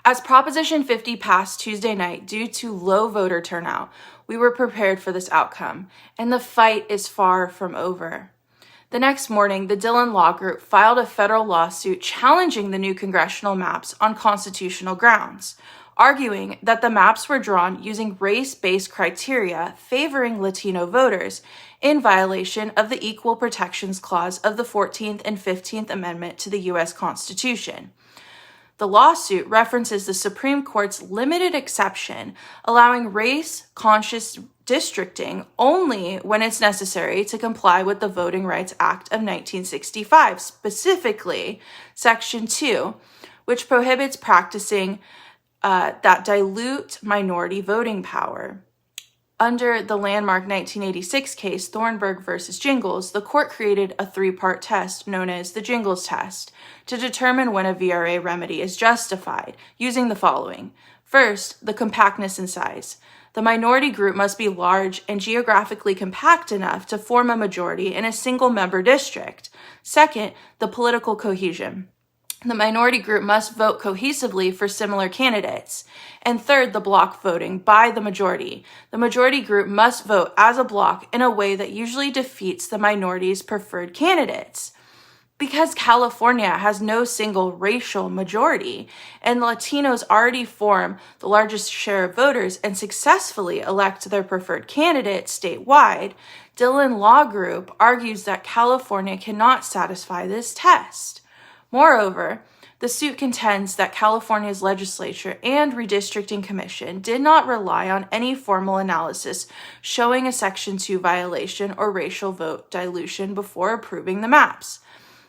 As Proposition 50 passed Tuesday night due to low voter turnout, we were prepared for this outcome, and the fight is far from over. The next morning, the Dhillon Law Group filed a federal lawsuit challenging the new congressional maps on constitutional grounds, arguing that the maps were drawn using race-based criteria favoring Latino voters in violation of the Equal Protections Clause of the 14th and 15th Amendment to the U.S. Constitution. The lawsuit references the Supreme Court's limited exception, allowing race-conscious districting only when it's necessary to comply with the Voting Rights Act of 1965, specifically Section 2, which prohibits practicing that dilute minority voting power. Under the landmark 1986 case, Thornburg versus Jingles, the court created a three-part test known as the Jingles test to determine when a VRA remedy is justified, using the following. First, the compactness and size. The minority group must be large and geographically compact enough to form a majority in a single-member district. Second, the political cohesion. The minority group must vote cohesively for similar candidates. And third, the block voting by the majority. The majority group must vote as a block in a way that usually defeats the minority's preferred candidates. Because California has no single racial majority, and Latinos already form the largest share of voters and successfully elect their preferred candidate statewide, Dhillon Law Group argues that California cannot satisfy this test. Moreover, the suit contends that California's legislature and redistricting commission did not rely on any formal analysis showing a Section 2 violation or racial vote dilution before approving the maps.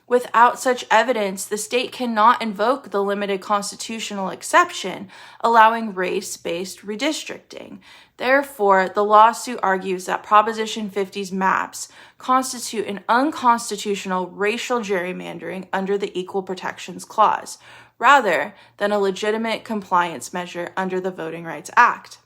Without such evidence, the state cannot invoke the limited constitutional exception allowing race-based redistricting. Therefore, the lawsuit argues that Proposition 50's maps constitute an unconstitutional racial gerrymandering under the Equal Protections Clause, rather than a legitimate compliance measure under the Voting Rights Act.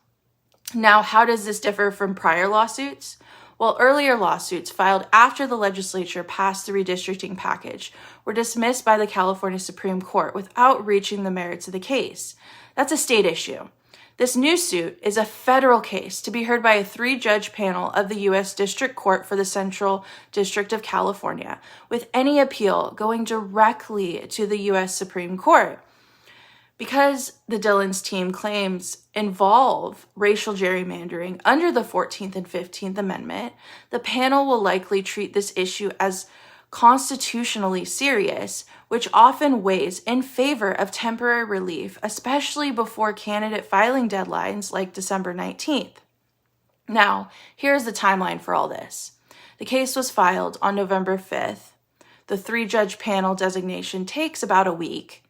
Now, how does this differ from prior lawsuits? Well, earlier lawsuits filed after the legislature passed the redistricting package were dismissed by the California Supreme Court without reaching the merits of the case. That's a state issue. This new suit is a federal case to be heard by a 3-judge panel of the U.S. District Court for the Central District of California, with any appeal going directly to the U.S. Supreme Court. Because the Dhillon's team claims involve racial gerrymandering under the 14th and 15th Amendment, the panel will likely treat this issue as constitutionally serious, which often weighs in favor of temporary relief, especially before candidate filing deadlines like December 19th. Now, here's the timeline for all this. The case was filed on November 5th. The 3-judge panel designation takes about a week.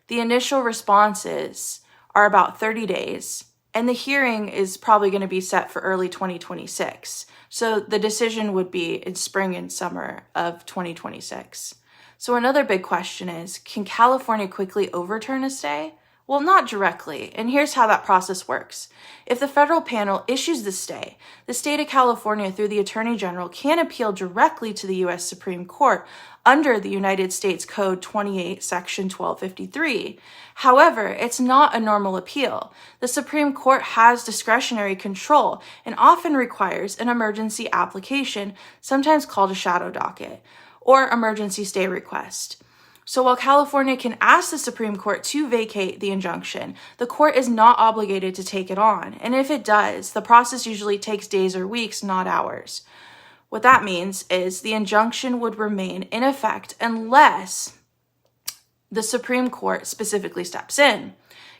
The initial responses are about 30 days, and the hearing is probably going to be set for early 2026. So the decision would be in spring and summer of 2026. So another big question is, can California quickly overturn a stay? Well, not directly, and here's how that process works. If the federal panel issues the stay, the state of California, through the Attorney General, can appeal directly to the U.S. Supreme Court under the United States Code 28, Section 1253. However, it's not a normal appeal. The Supreme Court has discretionary control and often requires an emergency application, sometimes called a shadow docket, or emergency stay request. So while California can ask the Supreme Court to vacate the injunction, the court is not obligated to take it on. And if it does, the process usually takes days or weeks, not hours. What that means is the injunction would remain in effect unless the Supreme Court specifically steps in.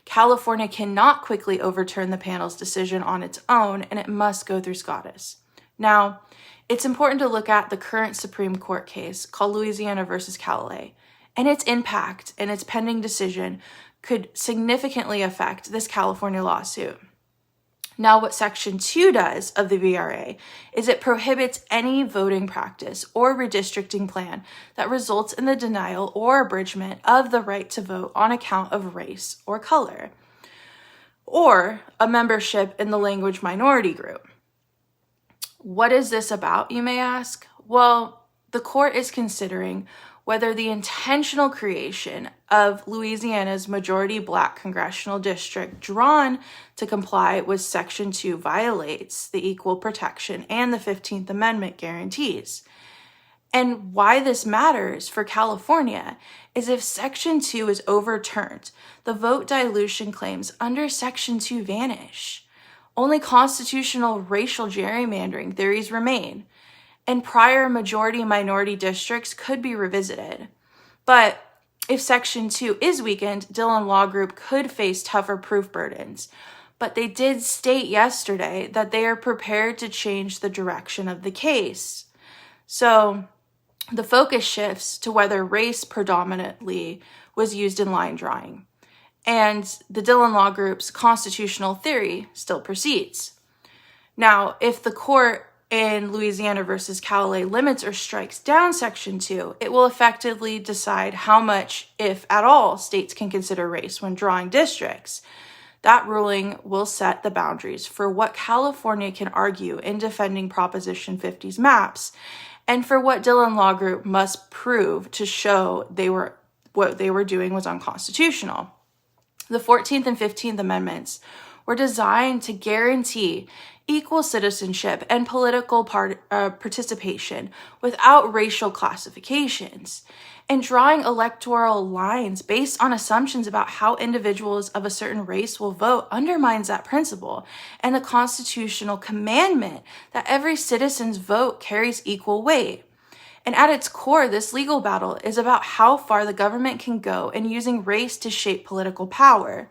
California cannot quickly overturn the panel's decision on its own, and it must go through SCOTUS. Now, it's important to look at the current Supreme Court case called Louisiana versus Callais, and its impact and its pending decision could significantly affect this California lawsuit. Now, what Section 2 does of the VRA is it prohibits any voting practice or redistricting plan that results in the denial or abridgment of the right to vote on account of race or color, or a membership in the language minority group. What is this about, you may ask? Well, the court is considering whether the intentional creation of Louisiana's majority Black congressional district drawn to comply with Section 2 violates the equal protection and the 15th Amendment guarantees. And why this matters for California is if Section 2 is overturned, the vote dilution claims under Section 2 vanish. Only constitutional racial gerrymandering theories remain, and prior majority-minority districts could be revisited. But if Section 2 is weakened, Dhillon Law Group could face tougher proof burdens. But they did state yesterday that they are prepared to change the direction of the case. So the focus shifts to whether race predominantly was used in line drawing. And the Dhillon Law Group's constitutional theory still proceeds. Now, if the court in Louisiana versus Callais limits or strikes down Section 2, it will effectively decide how much, if at all, states can consider race when drawing districts. That ruling will set the boundaries for what California can argue in defending Proposition 50's maps, and for what Dhillon Law Group must prove to show what they were doing was unconstitutional. The 14th and 15th Amendments were designed to guarantee equal citizenship and political participation without racial classifications. And drawing electoral lines based on assumptions about how individuals of a certain race will vote undermines that principle and the constitutional commandment that every citizen's vote carries equal weight. And at its core, this legal battle is about how far the government can go in using race to shape political power.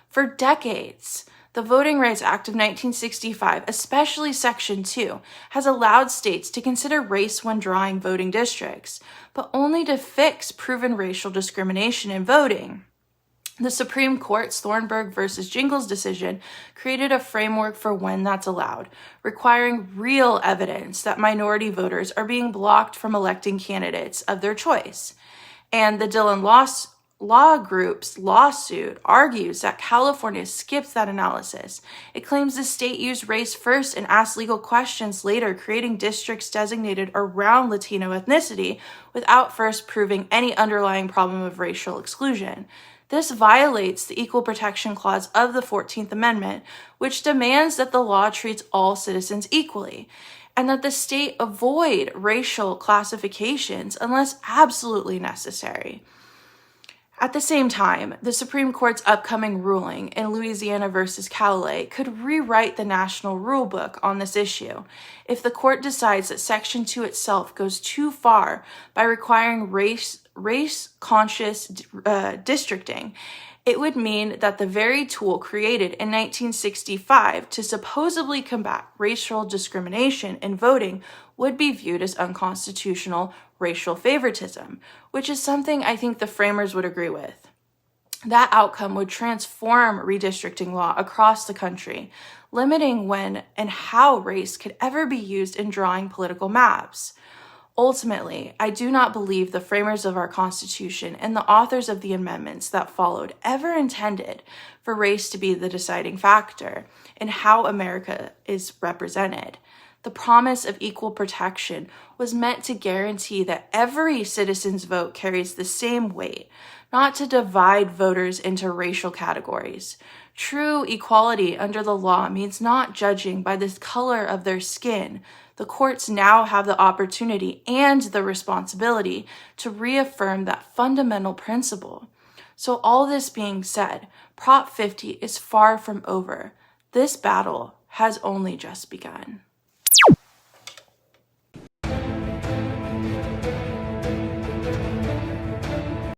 For decades, the Voting Rights Act of 1965, especially Section 2, has allowed states to consider race when drawing voting districts, but only to fix proven racial discrimination in voting. The Supreme Court's Thornburg versus Jingles decision created a framework for when that's allowed, requiring real evidence that minority voters are being blocked from electing candidates of their choice. And the Dhillon Law Group's lawsuit argues that California skips that analysis. It claims the state used race first and asked legal questions later, creating districts designated around Latino ethnicity without first proving any underlying problem of racial exclusion. This violates the Equal Protection Clause of the 14th Amendment, which demands that the law treats all citizens equally, and that the state avoid racial classifications unless absolutely necessary. At the same time, the Supreme Court's upcoming ruling in Louisiana versus Callais could rewrite the national rulebook on this issue. If the court decides that Section 2 itself goes too far by requiring race-conscious districting, it would mean that the very tool created in 1965 to supposedly combat racial discrimination in voting would be viewed as unconstitutional racial favoritism, which is something I think the framers would agree with. That outcome would transform redistricting law across the country, limiting when and how race could ever be used in drawing political maps. Ultimately, I do not believe the framers of our Constitution and the authors of the amendments that followed ever intended for race to be the deciding factor in how America is represented. The promise of equal protection was meant to guarantee that every citizen's vote carries the same weight, not to divide voters into racial categories. True equality under the law means not judging by the color of their skin. The courts now have the opportunity and the responsibility to reaffirm that fundamental principle. So all this being said, Prop 50 is far from over. This battle has only just begun.